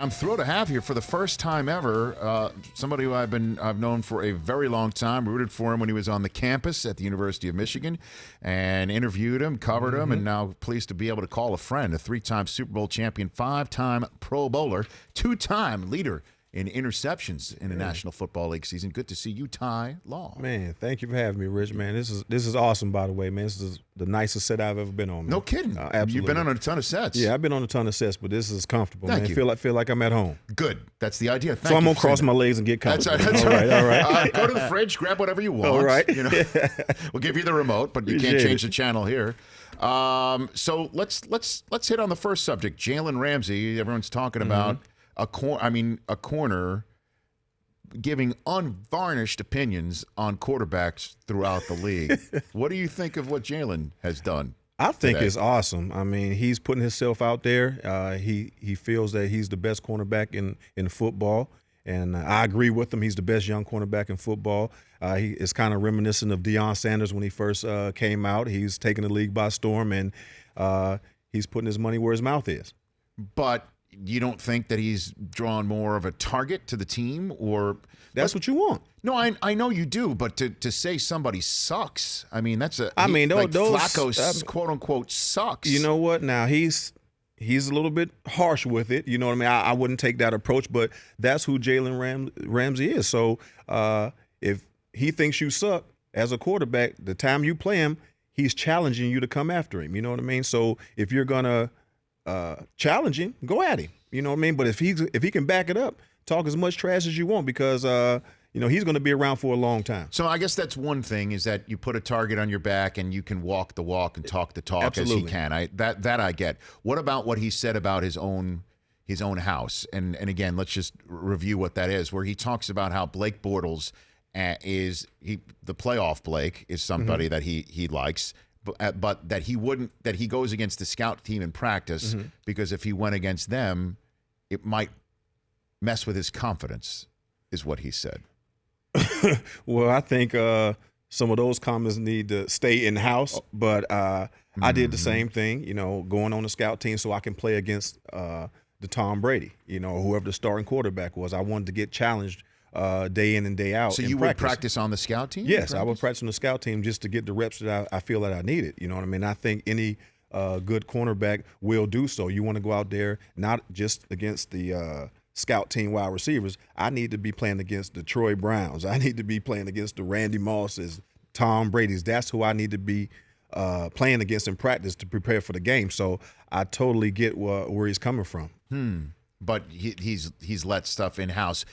I'm thrilled to have here for the first time ever somebody who I've known for a very long time. Rooted for him when he was on the campus at the University of Michigan, and interviewed him, covered him, and now pleased to be able to call a friend. A 3-time Super Bowl champion, 5-time Pro Bowler, 2-time leader in interceptions in the National Football League season. Good to see you, Ty Law. Man, thank you for having me, Rich. Man, this is awesome. By the way, man, this is the nicest set I've ever been on. Man. No kidding. Absolutely. You've been on a ton of sets. Yeah, I've been on a ton of sets, but this is comfortable. Thank man. you. Feel like I'm at home. Good. That's the idea. So I'm gonna cross my legs and get comfortable. That's all right. All right. Go to the fridge, grab whatever you want. All right. You know, we'll give you the remote, but you can't change the channel here. So let's hit on the first subject. Jalen Ramsey. Everyone's talking about a corner giving unvarnished opinions on quarterbacks throughout the league. What do you think of what Jalen has done? I think today? It's awesome. I mean, he's putting himself out there. He feels that he's the best cornerback in football, and I agree with him. He's the best young cornerback in football. He is kind of reminiscent of Deion Sanders when he first came out. He's taking the league by storm, and he's putting his money where his mouth is. But you don't think that he's drawn more of a target to the team, or that's what you want? No, I know you do, but to say somebody sucks, I mean those Flacco quote unquote sucks. You know what? Now he's a little bit harsh with it. You know what I mean? I wouldn't take that approach, but that's who Jalen Ramsey is. So if he thinks you suck as a quarterback, the time you play him, he's challenging you to come after him. You know what I mean? So if you're gonna challenge him, go at him. You know what I mean? But if he can back it up, talk as much trash as you want, because he's going to be around for a long time. So I guess that's one thing, is that you put a target on your back and you can walk the walk and talk the talk. Absolutely. As he can. That I get. What about what he said about his own house? And again, let's just review what that is, where he talks about how Blake Bortles the playoff Blake is somebody that he likes. But that he goes against the scout team in practice because if he went against them, it might mess with his confidence, is what he said. Well, I think some of those comments need to stay in house. But I did the same thing, going on the scout team so I can play against the Tom Brady, whoever the starting quarterback was. I wanted to get challenged day in and day out. So you would practice on the scout team? Yes, I would practice on the scout team just to get the reps that I feel that I needed. You know what I mean? I think any good cornerback will do so. You want to go out there not just against the scout team wide receivers. I need to be playing against the Troy Browns. I need to be playing against the Randy Mosses, Tom Brady's. That's who I need to be playing against in practice to prepare for the game. So I totally get where he's coming from. But he's let stuff in-house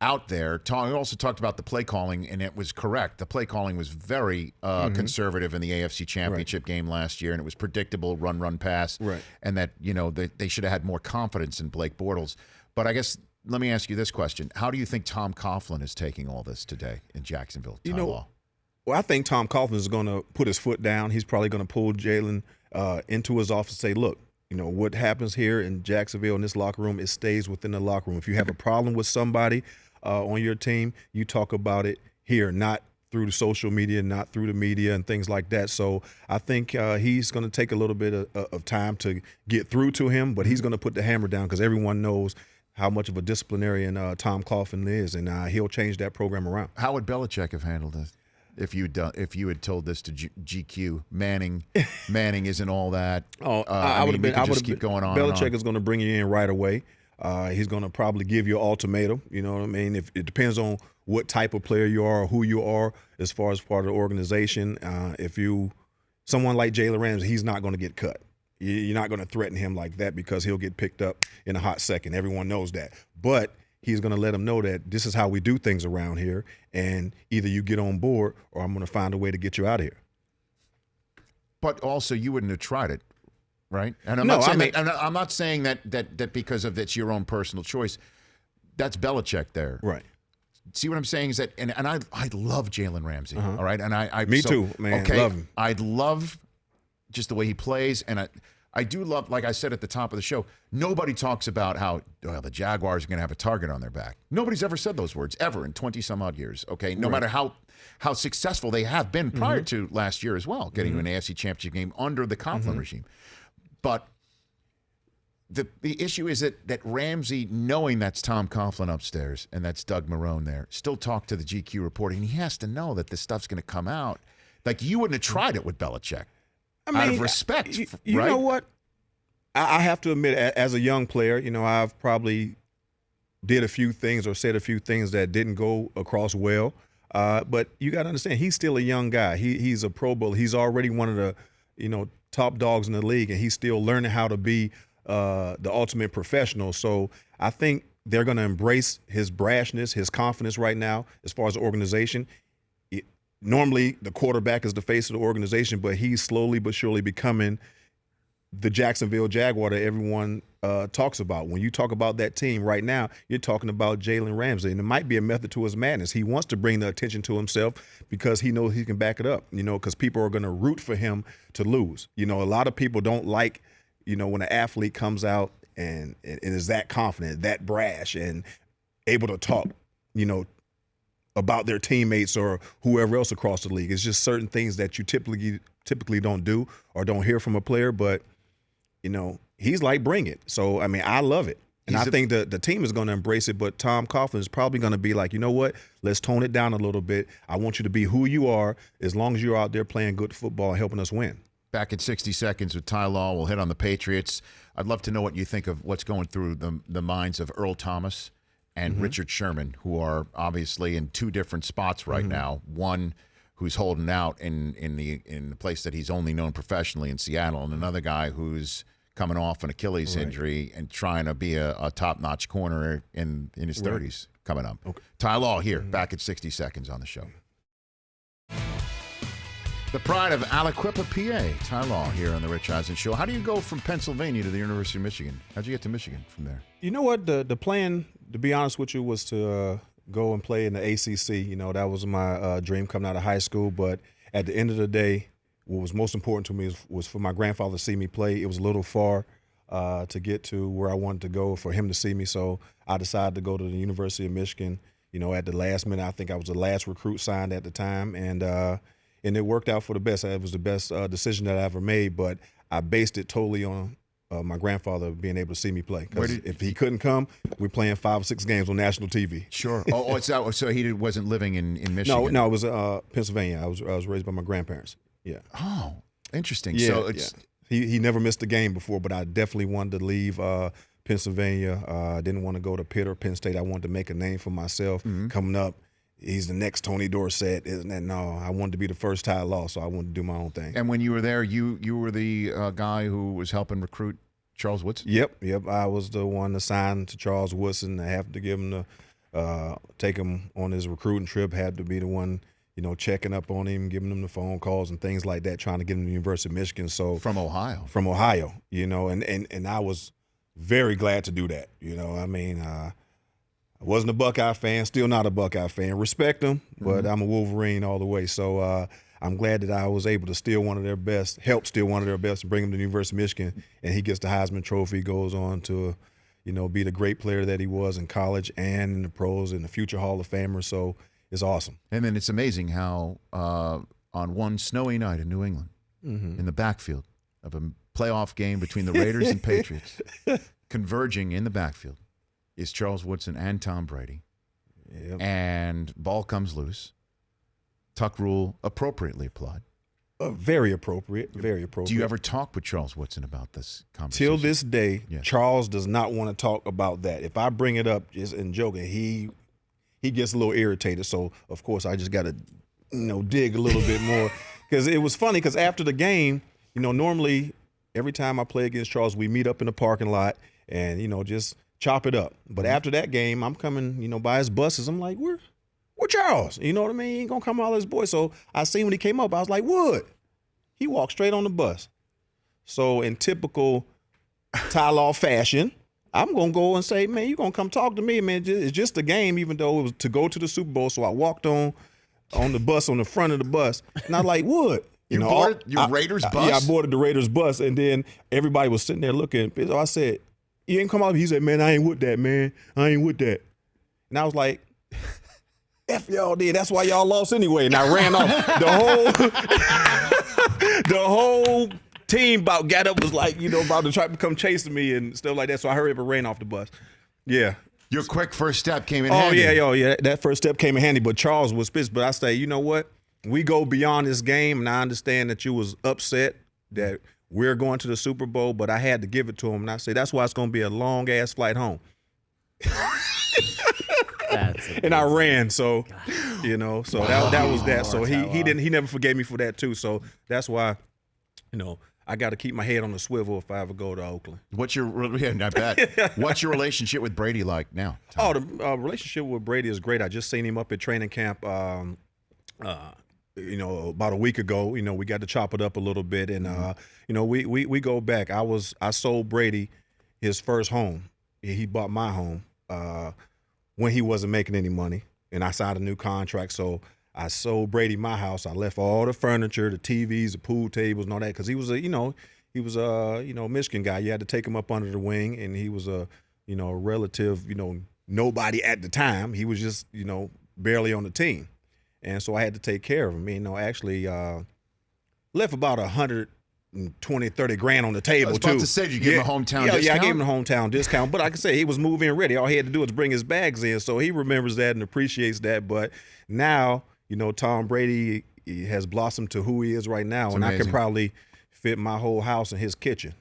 out there. He also talked about the play calling, and it was correct. The play calling was very conservative in the AFC Championship game last year, and it was predictable, run, pass, and that they should have had more confidence in Blake Bortles. But I guess let me ask you this question: how do you think Tom Coughlin is taking all this today in Jacksonville? Well, I think Tom Coughlin is going to put his foot down. He's probably going to pull Jalen into his office and say, "Look, what happens here in Jacksonville in this locker room, it stays within the locker room. If you have a problem with somebody on your team, you talk about it here, not through the social media, not through the media and things like that." So I think he's going to take a little bit of time to get through to him, but he's going to put the hammer down because everyone knows how much of a disciplinarian Tom Coughlin is, and he'll change that program around. How would Belichick have handled this if you had told this to GQ? Manning isn't all that. I would have been. I would keep going on. Belichick is going to bring you in right away. He's going to probably give you an ultimatum. You know what I mean? If it depends on what type of player you are or who you are as far as part of the organization. Someone like Jalen Ramsey, he's not going to get cut. You're not going to threaten him like that because he'll get picked up in a hot second. Everyone knows that. But he's going to let him know that this is how we do things around here, and either you get on board or I'm going to find a way to get you out of here. But also, you wouldn't have tried it, right? And I'm not saying that because of it's your own personal choice. That's Belichick there, right? See what I'm saying is that, and I love Jalen Ramsey, all right, and Me too, man. Okay, love him. I love just the way he plays, and I do love, like I said at the top of the show, nobody talks about how the Jaguars are going to have a target on their back. Nobody's ever said those words, ever, in 20-some-odd years, okay? No matter how successful they have been prior to last year as well, getting to an AFC Championship game under the Coughlin regime. But the issue is that Ramsey, knowing that's Tom Coughlin upstairs and that's Doug Marrone there, still talk to the GQ reporter, and he has to know that this stuff's going to come out. Like, you wouldn't have tried it with Belichick. I mean, out of respect, you right? know what? I have to admit, as a young player, I've probably did a few things or said a few things that didn't go across well. But you got to understand, he's still a young guy. He's a Pro Bowl. He's already one of the, top dogs in the league, and he's still learning how to be the ultimate professional. So I think they're going to embrace his brashness, his confidence right now as far as the organization. Normally, the quarterback is the face of the organization, but he's slowly but surely becoming the Jacksonville Jaguar that everyone talks about. When you talk about that team right now, you're talking about Jalen Ramsey, and it might be a method to his madness. He wants to bring the attention to himself because he knows he can back it up, because people are going to root for him to lose. A lot of people don't like, when an athlete comes out and is that confident, that brash, and able to talk, about their teammates or whoever else across the league. It's just certain things that you typically don't do or don't hear from a player, but he's like, bring it. So, I mean, I love it. And I think the team is going to embrace it, but Tom Coughlin is probably going to be like, you know what, let's tone it down a little bit. I want you to be who you are as long as you're out there playing good football and helping us win. Back in 60 seconds with Ty Law. We'll hit on the Patriots. I'd love to know what you think of what's going through the minds of Earl Thomas and Richard Sherman, who are obviously in two different spots right now. One who's holding out in the place that he's only known professionally in Seattle, and another guy who's coming off an Achilles injury and trying to be a top-notch corner in his 30s coming up. Okay. Ty Law here, back at 60 seconds on the show. The pride of Aliquippa, PA. Ty Law here on the Rich Eisen Show. How do you go from Pennsylvania to the University of Michigan? How'd you get to Michigan from there? You know what? The plan, to be honest with you, was to go and play in the ACC. That was my dream coming out of high school. But at the end of the day, what was most important to me was for my grandfather to see me play. It was a little far to get to where I wanted to go for him to see me. So I decided to go to the University of Michigan. At the last minute, I think I was the last recruit signed at the time. And it worked out for the best. It was the best decision that I ever made, but I based it totally on my grandfather being able to see me play. Because if he couldn't come, we're playing 5 or 6 games on national TV. Sure. So he wasn't living in Michigan? No, it was Pennsylvania. I was raised by my grandparents. Yeah. Oh, interesting. Yeah, so it's he never missed a game before, but I definitely wanted to leave Pennsylvania. I didn't want to go to Pitt or Penn State. I wanted to make a name for myself coming up. He's the next Tony Dorsett, isn't it? No, I wanted to be the first Ty Law, so I wanted to do my own thing. And when you were there, you were the guy who was helping recruit Charles Woodson? Yep. I was the one assigned to Charles Woodson. I have to give him take him on his recruiting trip. Had to be the one, checking up on him, giving him the phone calls and things like that, trying to get him to the University of Michigan. So from Ohio, and I was very glad to do that. I wasn't a Buckeye fan, still not a Buckeye fan. Respect them, but I'm a Wolverine all the way. So I'm glad that I was able to steal one of their best, help steal one of their best, and bring him to the University of Michigan. And he gets the Heisman Trophy, goes on to, be the great player that he was in college and in the pros and the future Hall of Famer. So it's awesome. And then it's amazing how on one snowy night in New England, in the backfield of a playoff game between the Raiders and Patriots, converging in the backfield, is Charles Woodson and Tom Brady. Yep. And ball comes loose. Tuck rule appropriately applied. Very appropriate. Very appropriate. Do you ever talk with Charles Woodson about this conversation? Till this day, Charles does not want to talk about that. If I bring it up just in joking, he gets a little irritated. So, of course, I just got to, dig a little bit more. Because it was funny because after the game, normally every time I play against Charles, we meet up in the parking lot and, just chop it up. But after that game, I'm coming, by his buses. I'm like, where Charles? You know what I mean? He ain't gonna come all his boys. So I seen when he came up, I was like, Wood. He walked straight on the bus. So in typical Ty Law fashion, I'm gonna go and say, man, you gonna come talk to me, man. It's just a game, even though it was to go to the Super Bowl. So I walked on the bus, on the front of the bus, and I was like, Wood. You boarded your Raiders bus? Yeah, I boarded the Raiders bus, and then everybody was sitting there looking. So I said, you ain't come out. He said, man, I ain't with that, man. I ain't with that. And I was like, F y'all did. That's why y'all lost anyway. And I ran off. The whole team about got up, was like, about to try to come chasing me and stuff like that. So I hurried up and ran off the bus. Yeah. Your quick first step came in handy. Yeah. That first step came in handy. But Charles was pissed. But I say, you know what? We go beyond this game, and I understand that you was upset that we're going to the Super Bowl, but I had to give it to him. And I say, that's why it's going to be a long-ass flight home. And I ran, so so wow. that was that. So he never forgave me for that too. So that's why, I got to keep my head on the swivel if I ever go to Oakland. I bet. What's your relationship with Brady like now, Tom? The relationship with Brady is great. I just seen him up at training camp. About a week ago. We got to chop it up a little bit, and we go back. I sold Brady his first home. He bought my home. When he wasn't making any money, and I signed a new contract. So I sold Brady my house. I left all the furniture, the TVs, the pool tables, and all that, because he was a Michigan guy. You had to take him up under the wing, and he was a relative, nobody at the time. He was just, barely on the team, and so I had to take care of him. Actually left about 120-30 grand on the table. I was about to say, did you give him a hometown discount? Yeah, I gave him a hometown discount. But like I said, he was move-in ready. All he had to do was bring his bags in. So he remembers that and appreciates that. But now, Tom Brady has blossomed to who he is right now. It's amazing. I can probably fit my whole house in his kitchen.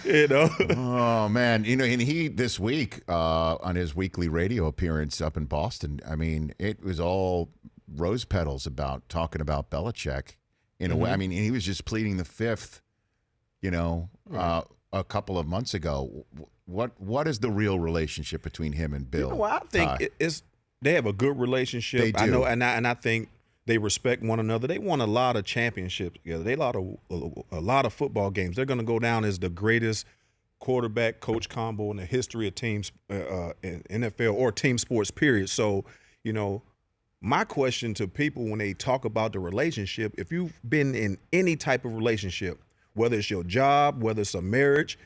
Oh, man. And he, this week, on his weekly radio appearance up in Boston, I mean, it was all rose petals talking about Belichick in a way. I mean, he was just pleading the fifth, a couple of months ago. What is the real relationship between him and Bill? I think they have a good relationship. They do. I know, and I think they respect one another. They won a lot of championships together. They a lot of football games. They're going to go down as the greatest quarterback coach combo in the history of teams in NFL or team sports, period. So, my question to people when they talk about the relationship, if you've been in any type of relationship, whether it's your job, whether it's a marriage,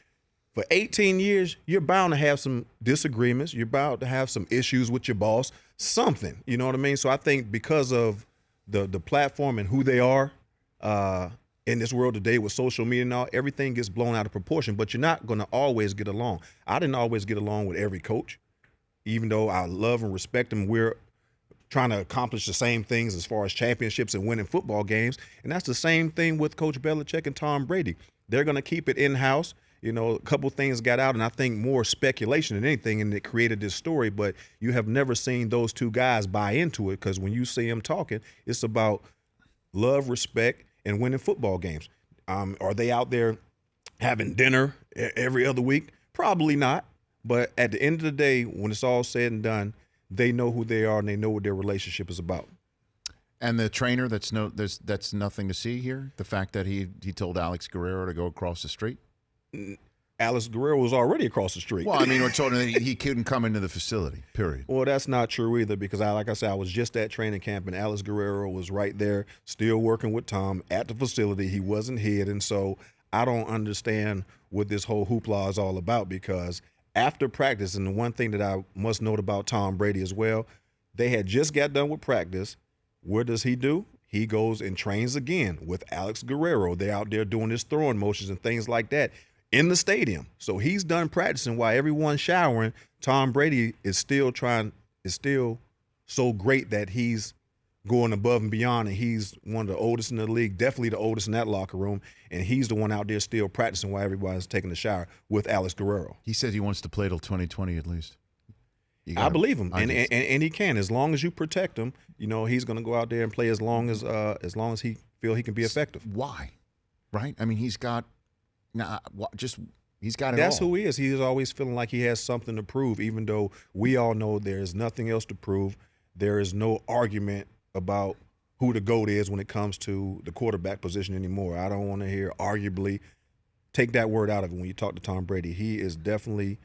for 18 years, you're bound to have some disagreements. You're bound to have some issues with your boss, something, you know what I mean? So I think because of the platform and who they are in this world today with social media and all, everything gets blown out of proportion, but you're not going to always get along. I didn't always get along with every coach, even though I love and respect them. We're trying to accomplish the same things as far as championships and winning football games. And that's the same thing with Coach Belichick and Tom Brady. They're going to keep it in-house. A couple things got out, and I think more speculation than anything, and it created this story. But you have never seen those two guys buy into it, because when you see them talking, it's about love, respect, and winning football games. Are they out there having dinner every other week? Probably not. But at the end of the day, when it's all said and done, they know who they are and they know what their relationship is about. And the trainer, that's nothing to see here. The fact that he told Alex Guerrero to go across the street. Alex Guerrero was already across the street. Well, I mean, we're told that he couldn't come into the facility, period. Well, that's not true either, because like I said, I was just at training camp, and Alex Guerrero was right there still working with Tom at the facility. He wasn't hidden. So I don't understand what this whole hoopla is all about, because after practice, and the one thing that I must note about Tom Brady as well, they had just got done with practice. What does he do? He goes and trains again with Alex Guerrero. They're out there doing his throwing motions and things like that in the stadium. So he's done practicing while everyone's showering. Tom Brady is still so great that he's going above and beyond, and he's one of the oldest in the league, definitely the oldest in that locker room, and he's the one out there still practicing while everybody's taking a shower with Alex Guerrero. He says he wants to play till 2020 at least. I believe him, and he can, as long as you protect him. He's going to go out there and play as long as he feel he can be effective. Why? Right? I mean, he's got it That's all. who he is. He is always feeling like he has something to prove, even though we all know there is nothing else to prove. There is no argument about who the GOAT is when it comes to the quarterback position anymore. I don't want to hear arguably. Take that word out of it when you talk to Tom Brady. He is definitely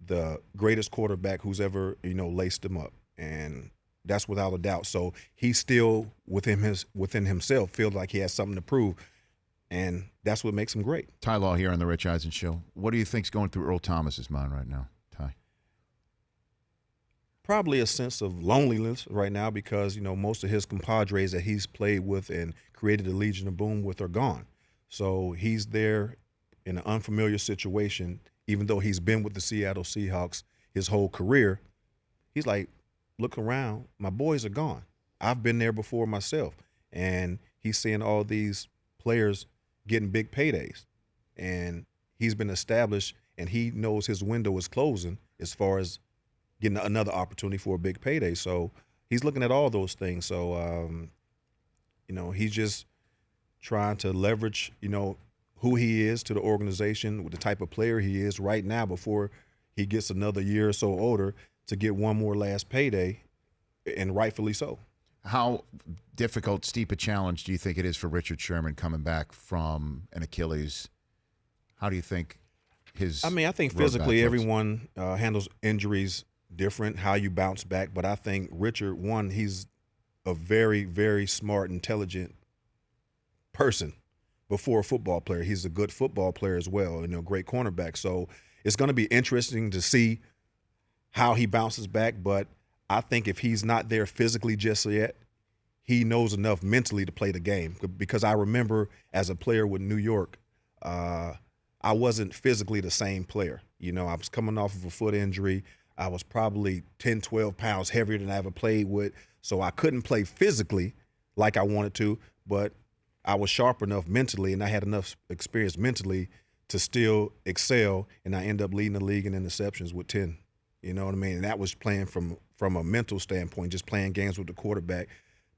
the greatest quarterback who's ever, laced him up. And that's without a doubt. So he still, within himself, feels like he has something to prove. And that's what makes him great. Ty Law here on the Rich Eisen Show. What do you think's going through Earl Thomas's mind right now, Ty? Probably a sense of loneliness right now because, most of his compadres that he's played with and created the Legion of Boom with are gone. So he's there in an unfamiliar situation, even though he's been with the Seattle Seahawks his whole career. He's like, look around, my boys are gone. I've been there before myself. And he's seeing all these players getting big paydays. And he's been established, and he knows his window is closing as far as getting another opportunity for a big payday. So he's looking at all those things. So, he's just trying to leverage, who he is to the organization, with the type of player he is right now before he gets another year or so older to get one more last payday, and rightfully so. How difficult, steep a challenge do you think it is for Richard Sherman coming back from an Achilles? How do you think his I think physically everyone handles injuries different, how you bounce back. But I think Richard, he's a very, very smart, intelligent person before a football player. He's a good football player as well, great cornerback. So it's going to be interesting to see how he bounces back. But I think if he's not there physically just yet, he knows enough mentally to play the game. Because I remember as a player with New York, I wasn't physically the same player. I was coming off of a foot injury. I was probably 10, 12 pounds heavier than I ever played with. So I couldn't play physically like I wanted to, but I was sharp enough mentally, and I had enough experience mentally to still excel, and I ended up leading the league in interceptions with 10. You know what I mean? And that was playing from a mental standpoint, just playing games with the quarterback,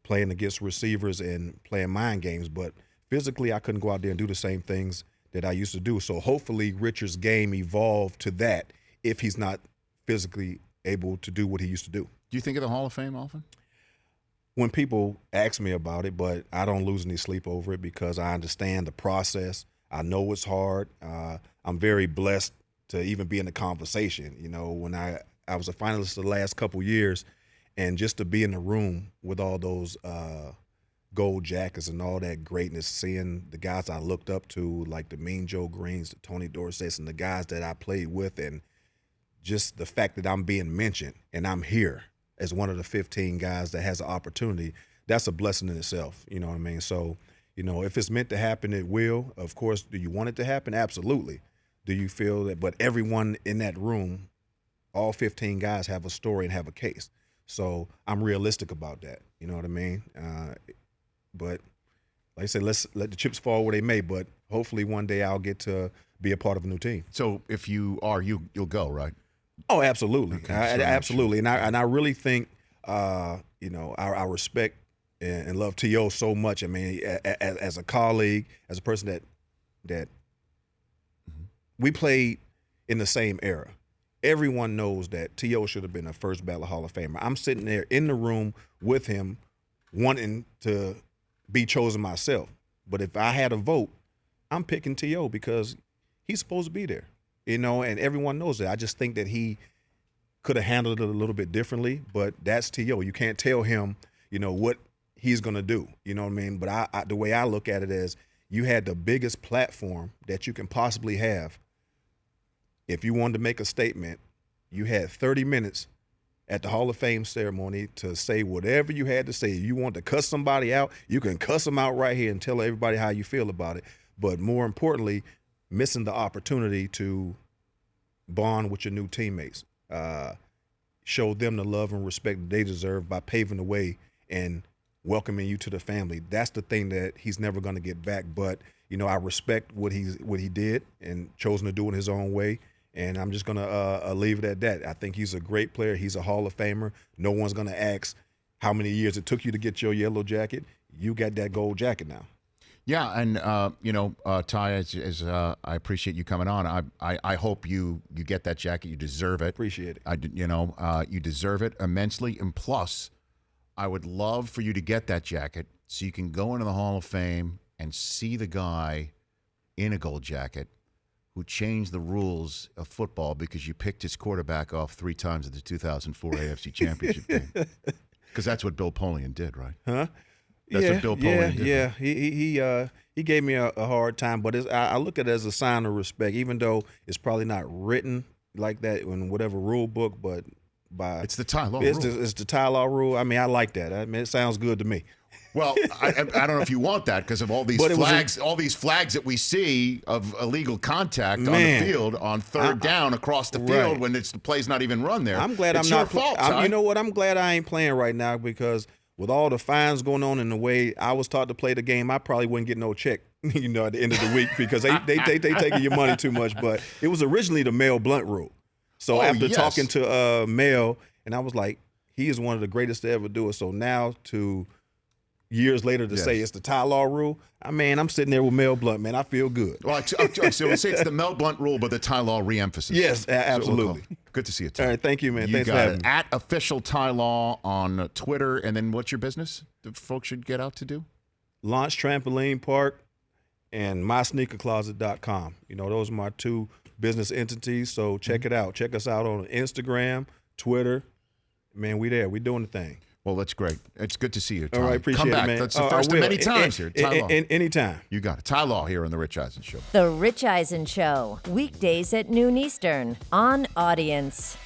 playing against receivers and playing mind games. But physically, I couldn't go out there and do the same things that I used to do. So hopefully Richard's game evolved to that if he's not physically able to do what he used to do. Do you think of the Hall of Fame often? When people ask me about it, but I don't lose any sleep over it because I understand the process. I know it's hard. I'm very blessed to even be in the conversation. When I was a finalist the last couple years, and just to be in the room with all those gold jackets and all that greatness, seeing the guys I looked up to, like the Mean Joe Greens, the Tony Dorsetts, and the guys that I played with, and just the fact that I'm being mentioned and I'm here as one of the 15 guys that has an opportunity, that's a blessing in itself. You know what I mean? So, if it's meant to happen, it will. Of course, do you want it to happen? Absolutely. Do you feel that? But everyone in that room, all 15 guys have a story and have a case. So I'm realistic about that. You know what I mean? But like I said, let's let the chips fall where they may. But hopefully one day I'll get to be a part of a new team. So if you are, you'll go, right? Oh, absolutely. Okay, absolutely. And I really think, I respect and love T.O. so much. I mean, as a colleague, as a person that we played in the same era. Everyone knows that T.O. should have been a first ballot Hall of Famer. I'm sitting there in the room with him wanting to be chosen myself. But if I had a vote, I'm picking T.O. because he's supposed to be there. And everyone knows that. I just think that he could have handled it a little bit differently, but that's T.O. You can't tell him, what he's going to do. You know what I mean? But I the way I look at it is you had the biggest platform that you can possibly have. If you wanted to make a statement, you had 30 minutes at the Hall of Fame ceremony to say whatever you had to say. If you want to cuss somebody out, you can cuss them out right here and tell everybody how you feel about it. But more importantly, missing the opportunity to bond with your new teammates, show them the love and respect that they deserve by paving the way and welcoming you to the family. That's the thing that he's never going to get back. But I respect what he did and chosen to do it his own way. And I'm just going to leave it at that. I think he's a great player. He's a Hall of Famer. No one's going to ask how many years it took you to get your yellow jacket. You got that gold jacket now. Yeah, and Ty, as I appreciate you coming on. I hope you get that jacket. You deserve it. Appreciate it. You deserve it immensely. And plus, I would love for you to get that jacket so you can go into the Hall of Fame and see the guy in a gold jacket who changed the rules of football because you picked his quarterback off 3 times at the 2004 AFC Championship game. Because that's what Bill Polian did, right? Huh? That's what Bill Polian did. Yeah. He gave me a hard time, but I look at it as a sign of respect, even though it's probably not written like that in whatever rule book, but by. It's the tie law rule. It's the tie law rule. I mean, I like that. I mean, it sounds good to me. Well, I don't know if you want that because of all these flags, all these flags that we see of illegal contact on the field on third down across the field when the play's not even run there. I'm glad it's I'm your not. fault, you know what? I'm glad I ain't playing right now because with all the fines going on and the way I was taught to play the game, I probably wouldn't get no check, at the end of the week because they taking your money too much. But it was originally the Mel Blunt rule. So after talking to Mel, and I was like, he is one of the greatest to ever do it. So now years later to say it's the tie law rule, I'm sitting there with Mel Blunt, man. I feel good. Well, so say it's the Mel Blunt rule, but the tie law re-emphasis. Yes, absolutely. Good to see you, Ty. All right, thank you, man. You Thanks for got having it. me. At official tie law on Twitter, and then what's your business that folks should get out to do? Launch Trampoline Park and mysneakercloset.com. Those are my two business entities, so check it out. Check us out on Instagram, Twitter. Man, we there. We doing the thing. Well, that's great. It's good to see you, Ty. All right, appreciate Come back. it, man. That's the first of many times here. Ty Law. Anytime. You got it. Ty Law here on The Rich Eisen Show. The Rich Eisen Show, weekdays at noon Eastern on Audience.